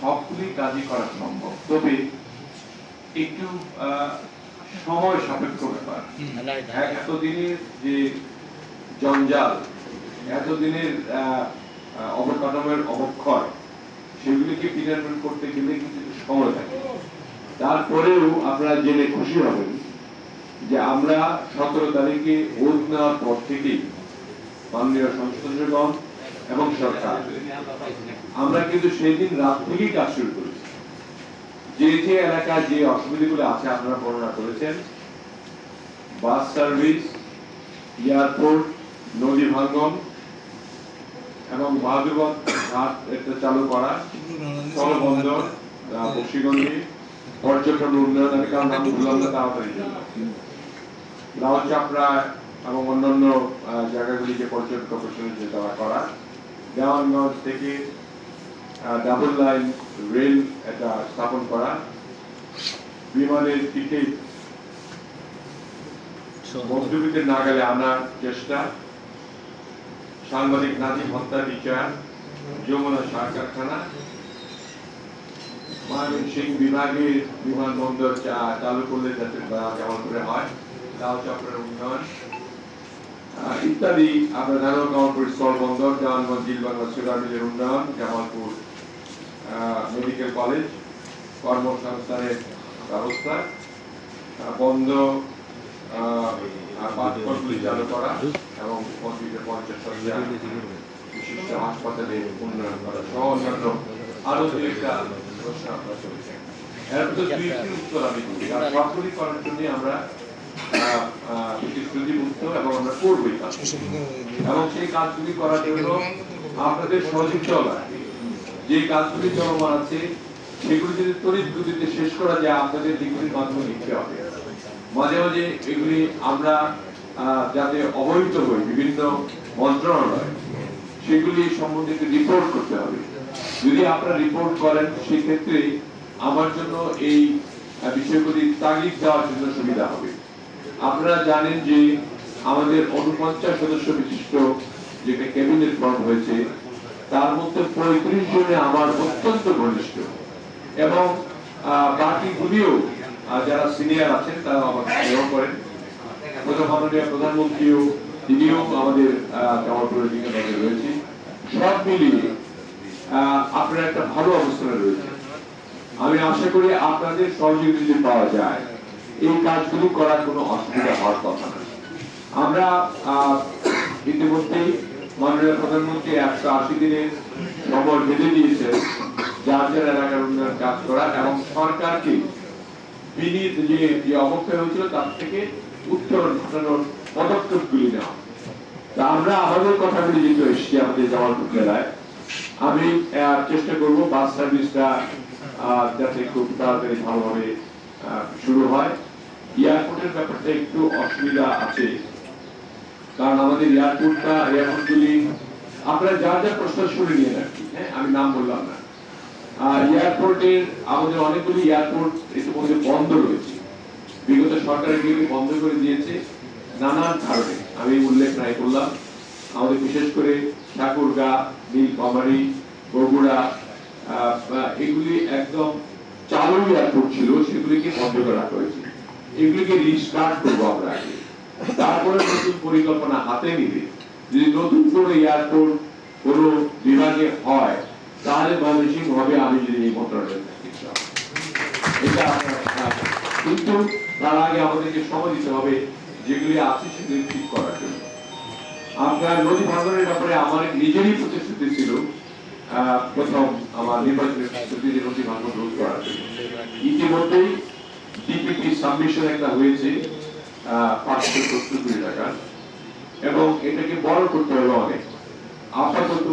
সবগুলি কাজই করা সম্ভব, তবে একটু সময় সাপেক্ষ ব্যাপার। এতদিনের যে জঞ্জাল, এতদিনের অবকাঠামোর অবক্ষয়, সেগুলিকে পিনারমেন্ট করতে গেলে কিছু সময় থাকে। তারপরেও আপনারা জেনে খুশি হবেন যে আমরা 17 তারিখে ওত নেওয়ার পর থেকেই মাননীয় সংসদগণ এবং সরকার আমরা কিন্তু সেই দিন রাত থেকেই কাজ শুরু করেছি। যে যে এলাকায় যে অসুবিধাগুলো আছে আপনারা বর্ণনা করেছেন, বাস সার্ভিস, এয়ারপোর্ট, নদী ভাঙ্গন এবং বাহাদুরবাদ ঘাট একটা চালু করা, স্থলবন্দর, বক্সিগঞ্জে পর্যটন উন্নয়ন, আমি কারণ নাম ভুললাম না তাড়াতাড়ি জন্য, লাউ চাপড়া এবং অন্যান্য জায়গাগুলিকে পর্যটন প্রকৌশলী তারা করা, দেওয়ানগঞ্জ থেকে ডাবল লাইন রেল এটা স্থাপন করা, বিমানের টিকিট মধ্যবিত্তের নাগালে আনার চেষ্টা, সাংবাদিক নাজিম হত্যা বিচার, যমুনা সার কারখানা, ময়মনসিংহ বিভাগের বিমানবন্দর চালু করলে যাতে কেমন করে হয়, লাউ চক্রের উন্নয়ন ইত্যাদি। আমরা জানো কামালপুর স্থলবন্দর, দেওয়ানগঞ্জ জিল বাংলা সুগার মিলের উন্নয়ন, জামালপুর মেডিকেল কলেজ, কর্মসংস্থানের ব্যবস্থা, বন্ধ পাঠ্যক্রমগুলি চালু করা এবং 50 বিশিষ্ট হাসপাতালে উন্নয়ন করা সহ অন্যান্য আরো দুইটা প্রশ্ন আপনারা চলেছেন। এর মধ্যে দুইটি উত্তর আমি দিই, আর সবগুলি করার জন্য আমরা প্রতিশ্রুতিবদ্ধ এবং আমরা করবই কাজ, এবং সেই কাজগুলি করার জন্য আপনাদের সহযোগিতা লাগবে। যে কাজগুলি চলমান আছে সেগুলি যদি তড়িৎ গতিতে শেষ করা যায়, আপনাদের দিকগুলির মাধ্যমে লিখতে হবে। মাঝে মাঝে এগুলি আমরা যাতে অবহিত হই বিভিন্ন মন্ত্রণালয়, সেগুলি সম্বন্ধে রিপোর্ট করতে হবে। যদি আপনারা রিপোর্ট করেন সেক্ষেত্রে আমার জন্য এই বিষয়গুলি তাগিদ দেওয়ার জন্য সুবিধা হবে। আপনারা জানেন যে আমাদের 49 সদস্য বিশিষ্ট যেটা ক্যাবিনেট ফর্ম হয়েছে, তার মধ্যে 35 জনে আমার অত্যন্ত ঘনিষ্ঠ, এবং বাকিগুলিও যারা সিনিয়র আছেন তারা আমাকে স্নেহ করেন। মাননীয় প্রধানমন্ত্রীও তিনিও আমাদের কামালপুরের দিকে নজর রয়েছে। সব মিলিয়ে আপনারা একটা ভালো অবস্থানে রয়েছে। আমি আশা করি আপনাদের সহযোগিতা যদি পাওয়া যায়, এই কাজগুলো করার কোনো অসুবিধা হওয়ার কথা না। আমরা ইতিমধ্যেই মাননীয় প্রধানমন্ত্রী 180 দিনের সময় বেঁধে দিয়েছেন যার যার এলাকার উন্নয়ন কাজ করা, এবং সরকারকে বিনীত যে অবক্ষয় হয়েছিল তার থেকে উত্তরণ ঘটানোর পদক্ষেপগুলি নেওয়া। তা আমরা আমাদের কথাগুলি যেহেতু এসেছি আমাদের জামালপুর জেলায়, আমি চেষ্টা করব বাস সার্ভিসটা যাতে খুব তাড়াতাড়ি ভালোভাবে শুরু হয়। এয়ারপোর্টের ব্যাপারটা একটু অসুবিধা আছে, কারণ আমাদের এয়ারপোর্টগুলি আপনারা যা যা প্রশ্ন শুনে নিয়ে রাখি, হ্যাঁ আমি নাম বললাম না। এয়ারপোর্টের আমাদের অনেকগুলি এয়ারপোর্ট ইতিমধ্যে বন্ধ রয়েছে, বিগত সরকার এগুলি বন্ধ করে দিয়েছে নানান কারণে, আমি উল্লেখ নাই করলাম। আমাদের বিশেষ করে ঠাকুরগাঁ, নীলফামারী, বগুড়া এগুলি একদম চালু এয়ারপোর্ট ছিল, সেগুলিকে বন্ধ করে রাখা হয়েছে। এগুলিকে রিস্টার্ট করবো আমরা আগে, তারপরে নতুন পরিকল্পনা হাতে নিলে যদি নতুন করে এয়ারপোর্ট কোনো বিভাগে হয়, তাহলে ময়মনসিংহ হবে আমি যদি এই মন্ত্রণালয়ে থাকি। এটা কিন্তু তার আগে আমাদেরকে সময় দিতে হবে যেগুলি আছে সেগুলি ঠিক করার জন্য। আপনার নদী ভাঙ্গনের ব্যাপারে আমার নিজেরই প্রতিশ্রুতি ছিল প্রথম আমার নির্বাচনের প্রতিশ্রুতি নদী ভাঙ্গন রোধ করার জন্য। ইতিমধ্যেই ডিপিপি সাবমিশন একটা হয়েছে 570 কোটি টাকা, এবং এটাকে বড় করতে হবে অনেক। আপাতত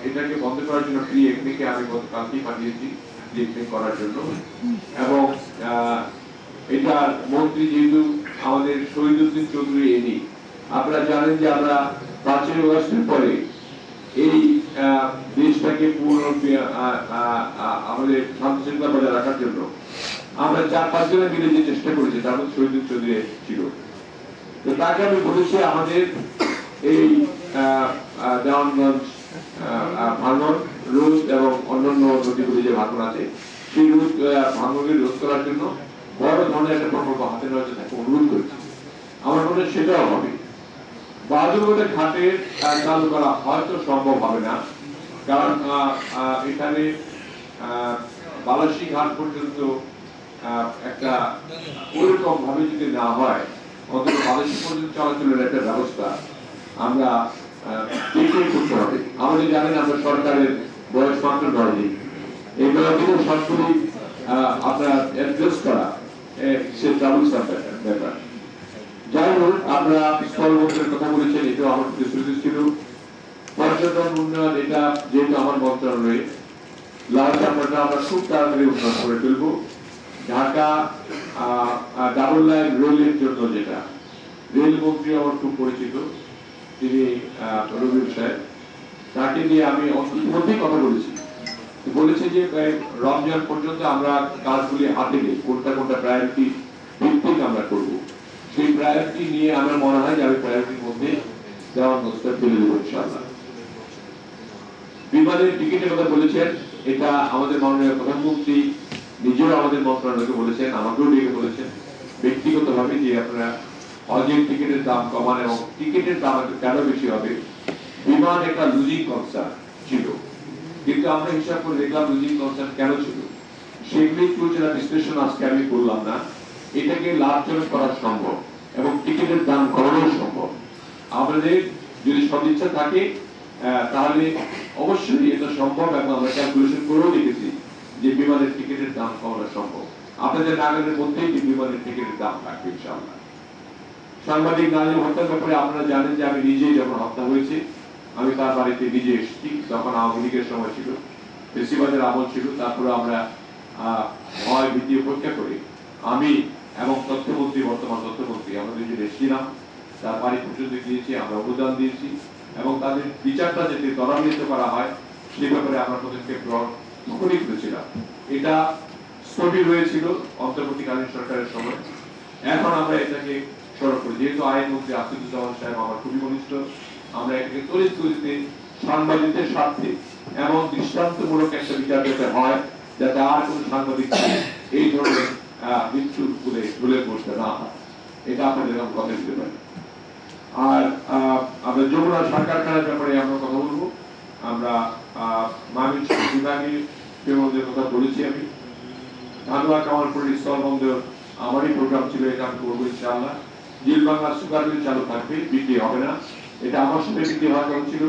এটাকে বন্ধ করার জন্য প্রি এগ্রিকে আমি গতকালকেই পাঠিয়েছি করার জন্য, এবং এটার মন্ত্রী যেহেতু আমাদের শহীদুদ্দিন চৌধুরী এনি, আপনারা জানেন যে আমরা 5ই আগস্টের পরে এই দেশটাকে আমাদের শান্তি শৃঙ্খলা বজায় রাখার জন্য আমরা 4-5 জনে মিলে যে চেষ্টা করেছি, তার মধ্যে শহীদুদ্দিন চৌধুরী ছিল। তো তাকে আমি বলেছি আমাদের এই দেওয়ানগঞ্জ ভাঙন রোধ এবং অন্যান্য নদীগুলি যে ভাঙন আছে সেই ভাঙনের রোধ করার জন্য বড় ধরনের একটা প্রকল্প হাতে নেওয়ার জন্য অনুরোধ করেছি। আমার মনে হয় সেটাও হবে। বাহাদুরগড়ের ঘাটে চালু করা হয়তো সম্ভব হবে না, কারণ এখানে বালাসী ঘাট পর্যন্ত একটা ওইরকম ভাবে যদি না হয়, অন্তত বালাসী পর্যন্ত চলাচলের একটা ব্যবস্থা আমরা করতে হবে। আমাদের জানেন আমরা সরকারের বয়স মাত্র 9 দিন, এগুলো কিন্তু সবগুলি আপনার অ্যাড্রেস করা সে ট্রাভেল ব্যাপার। যাই হোক, আমরা স্থলবন্দরের কথা বলেছেন, এটাও আমার প্রতিশ্রুতি ছিল। পর্যটন উন্নয়ন, এটা যেহেতু আমার মন্ত্রণালয়ে, লাল চামড়াটা আমরা খুব তাড়াতাড়ি উন্নয়ন করে ফেলবো। ঢাকা ডাবল লাইন রেলের জন্য, যেটা রেলমন্ত্রী আমার খুব পরিচিত, তিনি রবিউল সাহেব, তাকে নিয়ে আমি ইতিমধ্যেই কথা বলেছি যে রমজান পর্যন্ত আমরা কাজগুলি হাতে নিই, কোনটা কোনটা প্রায়োরিটি ভিত্তিক আমরা করব। সেই প্রায়োরিটি নিয়ে আমার মনে হয় যে আমি প্রায়োরিটির মধ্যে দেওয়ার ব্যবস্থা তুলে দেবো ইনশাআল্লাহ। বিমানের টিকিটের কথা বলেছেন, এটা আমাদের মাননীয় প্রধানমন্ত্রী নিজেও আমাদের মন্ত্রণালয়কে বলেছেন, আমাকেও ডেকে বলেছেন ব্যক্তিগতভাবে যে আপনারা হজের টিকিটের দাম কমান, এবং টিকিটের দাম কেন বেশি হবে। বিমান একটা লুজিং কনসার্ন ছিল, কিন্তু আমরা হিসাব করে দেখলাম লুজিং কনসার্ন কেন ছিল, সেগুলি যারা বিশ্লেষণ আজকে আমি করলাম না, এটাকে লাভজনক করা সম্ভব এবং টিকিটের দাম কমানো সম্ভব। আমাদের যদি সদিচ্ছা থাকে তাহলে অবশ্যই এটা সম্ভব, এবং আমরা ক্যালকুলেশন করেও দেখেছি যে বিমানের টিকিটের দাম কমানো সম্ভব। আপনাদের নাগালের মধ্যেই বিমানের টিকিটের দাম থাকবে ইনশাআল্লাহ। সাংবাদিক নাজিম হত্যার ব্যাপারে আপনারা জানেন যে আমি নিজেই যখন হত্যা হয়েছে, আমি তার বাড়িতে নিজে এসেছি, তখন আওয়ামী লীগের সময় ছিল, বেশিবাদের আমল ছিল। তারপরে আমরা ভয় ভীতি উপেক্ষা করে আমি এবং তথ্যমন্ত্রী, বর্তমান তথ্যমন্ত্রী, আমরা দুজন এসেছিলাম, তার বাড়ি পর্যন্ত গিয়েছি, আমরা অনুদান দিয়েছি, এবং তাদের বিচারটা যাতে ত্বরান্বিত করা হয় সে ব্যাপারে আমরা পদক্ষেপ গ্রহণ করেছিলাম। এটা স্থবির হয়েছিল অন্তর্বর্তীকালীন সরকারের সময়, এখন আমরা এটাকে সরব করি। যেহেতু আইনমন্ত্রী আসাদুজ্জামান সাহেব আমার খুবই ঘনিষ্ঠ, আমরা এটাকে তড়িৎ গতিতে সাংবাদিকদের স্বার্থে এমন দৃষ্টান্তমূলক একটা বিচার যাতে হয়, যাতে আর কোন সাংবাদিক এই ধরনের মৃত্যুর কুলে ঝুলে পড়তে না হয়, এটা আপনাদের আমি কথা দিতে পারি। আর আমরা যমুনা সার কারখানার ব্যাপারে আমরা কথা বলবো। আমরা ময়মনসিংহ বিভাগীয় বিমানবন্দরের কথা বলেছি, আমি ধানুয়া কামালপুর স্থলবন্দর আমারই প্রোগ্রাম ছিল, এটা আমি করবো ইনশাআল্লাহ। জিল বাংলা সুগার মিল চালু থাকবে, বিক্রি হবে না, এটা আমার সাথে বিক্রি হওয়ার কথা ছিল,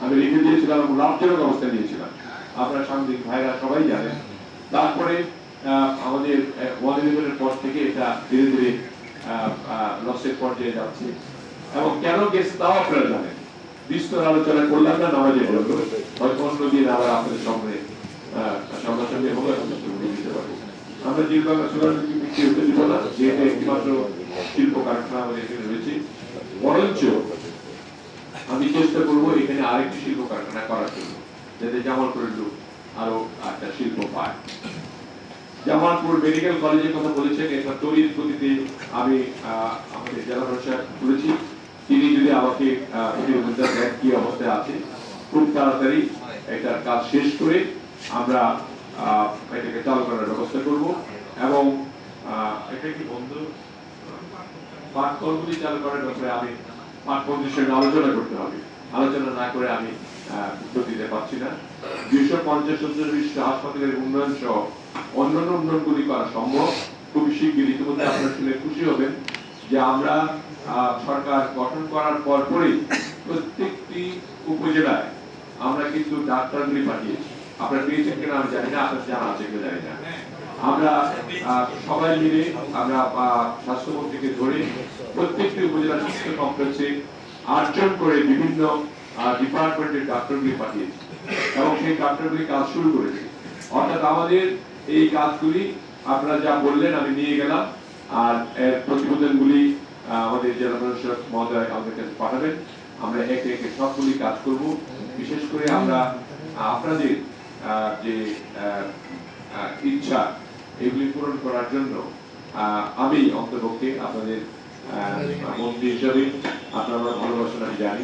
আমি লিখে দিয়েছিলাম এবং লাভজনক অবস্থা নিয়েছিলাম, আপনারা সাংবাদিক ভাইরা সবাই জানেন। তারপরে আমাদের ওয়ান পর থেকে এটা ধীরে ধীরে লসের পর্যায়ে যাচ্ছে, এবং কেন গেছে তাও আপনারা জানেন। বিস্তর আলোচনা করলাম না, নামাজের জন্য হয়তো অন্যদিন আবার আপনাদের সামনে সামনাসামনি হবে, দিতে পারবো। আমরা জিল বাংলা সুগার মিলকে বিক্রি হতে দিব না, যেহেতু একটিমাত্র শিল্প কারখানা আমাদের এখানে রয়েছে, বরঞ্চ আমি চেষ্টা করবো এখানে আরেকটি শিল্প কারখানা করার জন্য, যাতে জামালপুরের লোক আরো একটা শিল্প পায়। জামালপুর মেডিকেল কলেজের কথা বলেছেন, এটা তড়িৎ গতিতে আমি আমাদের জেলা প্রশাসক করেছি, তিনি যদি আমাকে কি অবস্থায় আছে, খুব তাড়াতাড়ি এটার কাজ শেষ করে আমরা এটাকে চালু করার ব্যবস্থা করব। এবং এটা কি বন্ধু পাঠকলগুলি চালু করার ব্যাপারে আমি পাঠকদের সঙ্গে আলোচনা করতে হবে, আলোচনা না করে আমি উত্তর দিতে পারছি না। 250 বিশিষ্ট হাসপাতালের উন্নয়ন সহ অন্যান্য উন্নয়নগুলি করা সম্ভব খুব শীঘ্রই। ইতিমধ্যে আপনারা শুনে খুশি হবেন যে আমরা সরকার গঠন করার পরপরই প্রত্যেকটি উপজেলায় আমরা কিন্তু ডাক্তারগুলি পাঠিয়েছি। আপনারা পেয়েছেন কিনা আমি জানি না, আপনার জানা আছে কিনা জানি না। আমরা সবাই মিলে আমরা স্বাস্থ্যমন্ত্রীকে ধরে প্রত্যেকটি উপজেলা স্বাস্থ্য কমপ্লেক্সে 8 জন করে বিভিন্ন ডিপার্টমেন্টের ডাক্তারগুলি পাঠিয়েছি, এবং সেই ডাক্তারগুলি কাজ শুরু করেছে। অর্থাৎ আমাদের এই কাজগুলি আপনারা যা বললেন আমি নিয়ে গেলাম, আর এর প্রতিবেদনগুলি আমাদের জেলা প্রশাসক মহোদয় আমাদের কাছে পাঠাবেন, আমরা একে একে সবগুলি কাজ করব। বিশেষ করে আমরা আপনাদের যে ইচ্ছা এগুলি পূরণ করার জন্য আমি অন্তর্পক্ষে আপনাদের মন্ত্রী হিসাবে আপনারা ভালোবাসা আমি জানি,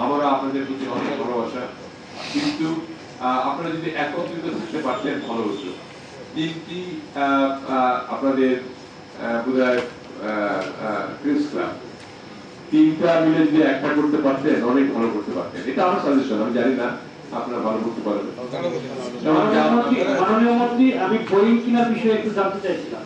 আমারও আপনাদের প্রতি অনেক ভালোবাসা, কিন্তু আপনারা যদি একত্রিত থাকতে পারতেন ভালো হতো। তিনটি আপনাদের বোধহয় প্রেস ক্লাব, তিনটা মিলে যদি একটা করতে পারতেন অনেক ভালো করতে পারতেন। এটা আমার সাজেশন, আমি জানি না আপনারা ভালো করতে পারবেন। মাননীয় মন্ত্রী, আমি বই কেনার বিষয়ে একটু জানতে চাইছিলাম।